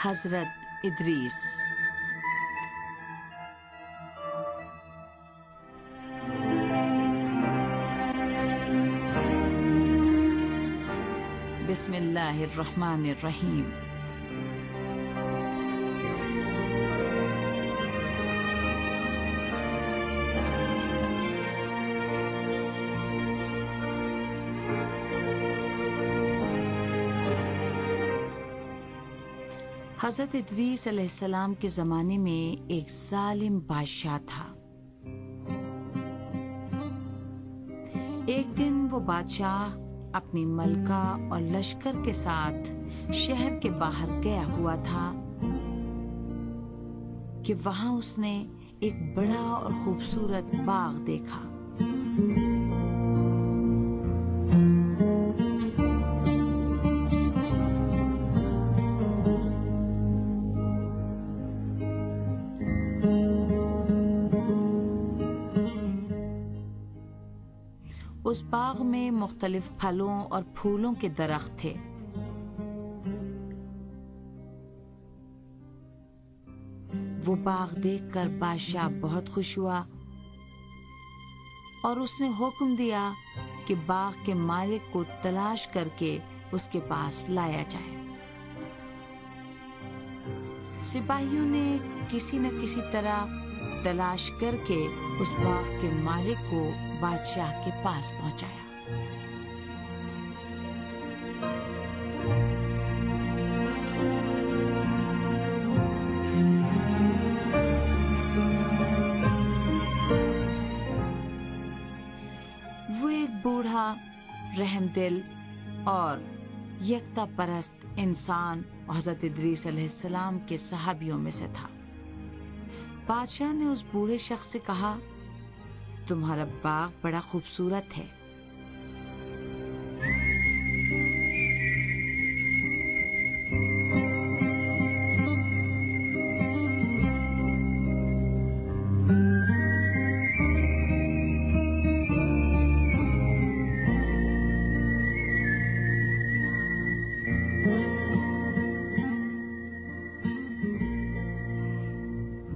حضرت ادریس۔ بسم اللہ الرحمن الرحیم۔ حضرت ادریس علیہ السلام کے زمانے میں ایک ظالم بادشاہ تھا۔ ایک دن وہ بادشاہ اپنی ملکہ اور لشکر کے ساتھ شہر کے باہر گیا ہوا تھا کہ وہاں اس نے ایک بڑا اور خوبصورت باغ دیکھا۔ اس باغ میں مختلف پھلوں اور پھولوں کے درخت تھے۔ وہ باغ دیکھ کر بادشاہ بہت خوش ہوا اور اس نے حکم دیا کہ باغ کے مالک کو تلاش کر کے اس کے پاس لایا جائے۔ سپاہیوں نے کسی نہ کسی طرح تلاش کر کے اس باغ کے مالک کو بادشاہ کے پاس پہنچایا۔ وہ ایک بوڑھا، رحم دل اور یکتا پرست انسان حضرت ادریس علیہ السلام کے صحابیوں میں سے تھا۔ بادشاہ نے اس بوڑھے شخص سے کہا، تمہارا باغ بڑا خوبصورت ہے۔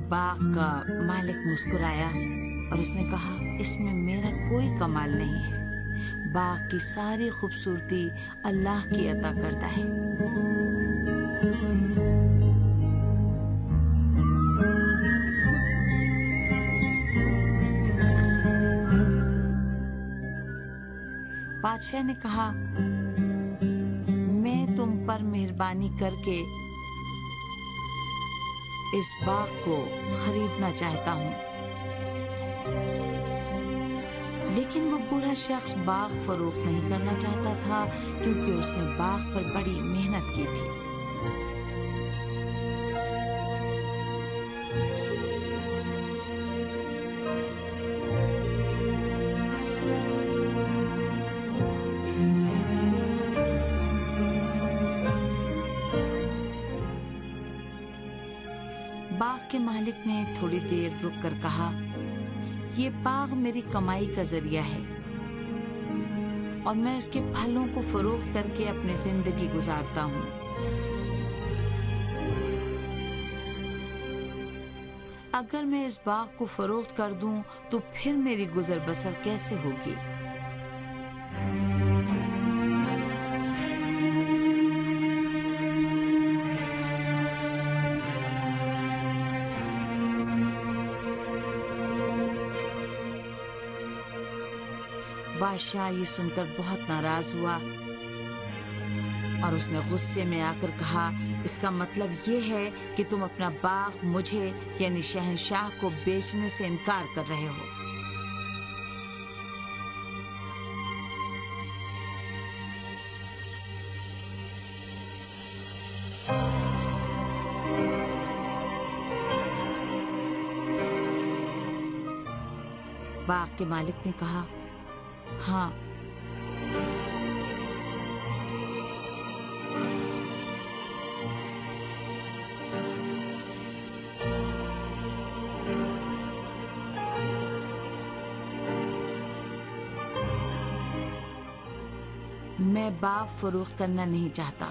باغ کا مالک مسکرایا اور اس نے کہا، اس میں میرا کوئی کمال نہیں ہے، باغ کی ساری خوبصورتی اللہ کی عطا کردہ ہے۔ بادشاہ نے کہا، میں تم پر مہربانی کر کے اس باغ کو خریدنا چاہتا ہوں۔ لیکن وہ بوڑھا شخص باغ فروخت نہیں کرنا چاہتا تھا کیونکہ اس نے باغ پر بڑی محنت کی تھی۔ باغ کے مالک نے تھوڑی دیر رک کر کہا، یہ باغ میری کمائی کا ذریعہ ہے اور میں اس کے پھلوں کو فروخت کر کے اپنی زندگی گزارتا ہوں۔ اگر میں اس باغ کو فروخت کر دوں تو پھر میری گزر بسر کیسے ہوگی؟ بادشاہ یہ سن کر بہت ناراض ہوا اور اس نے غصے میں آ کر کہا، اس کا مطلب یہ ہے کہ تم اپنا باغ مجھے یعنی شہنشاہ کو بیچنے سے انکار کر رہے ہو۔ باغ کے مالک نے کہا، ہاں، میں باغ فروخت کرنا نہیں چاہتا۔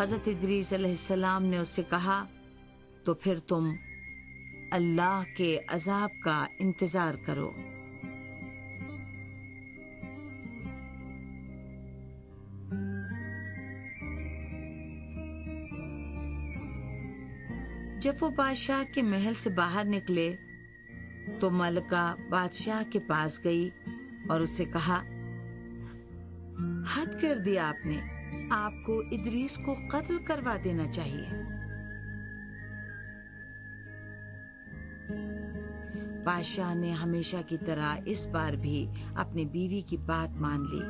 حضرت ادریس علیہ السلام نے اس سے کہا تو پھر تم اللہ کے عذاب کا انتظار کرو۔ جب وہ بادشاہ کے محل سے باہر نکلے تو ملکہ بادشاہ کے پاس گئی اور اسے کہا، حد کر دیا آپ نے، آپ کو ادریس کو قتل کروا دینا چاہیے۔ بادشاہ نے ہمیشہ کی طرح اس بار بھی اپنی بیوی کی بات مان لی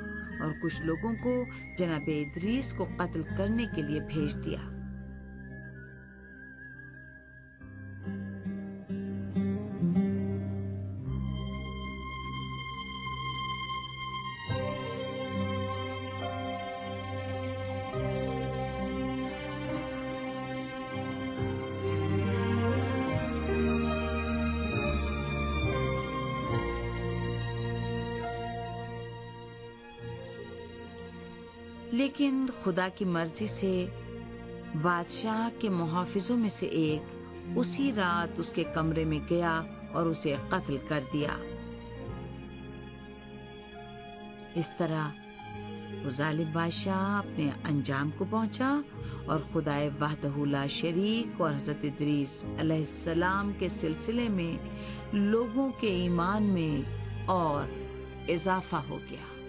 اور کچھ لوگوں کو جناب ادریس کو قتل کرنے کے لیے بھیج دیا۔ لیکن خدا کی مرضی سے بادشاہ کے محافظوں میں سے ایک اسی رات اس کے کمرے میں گیا اور اسے قتل کر دیا۔ اس طرح وہ ظالم بادشاہ اپنے انجام کو پہنچا اور خدائے وحدہ لا شریک اور حضرت ادریس علیہ السلام کے سلسلے میں لوگوں کے ایمان میں اور اضافہ ہو گیا۔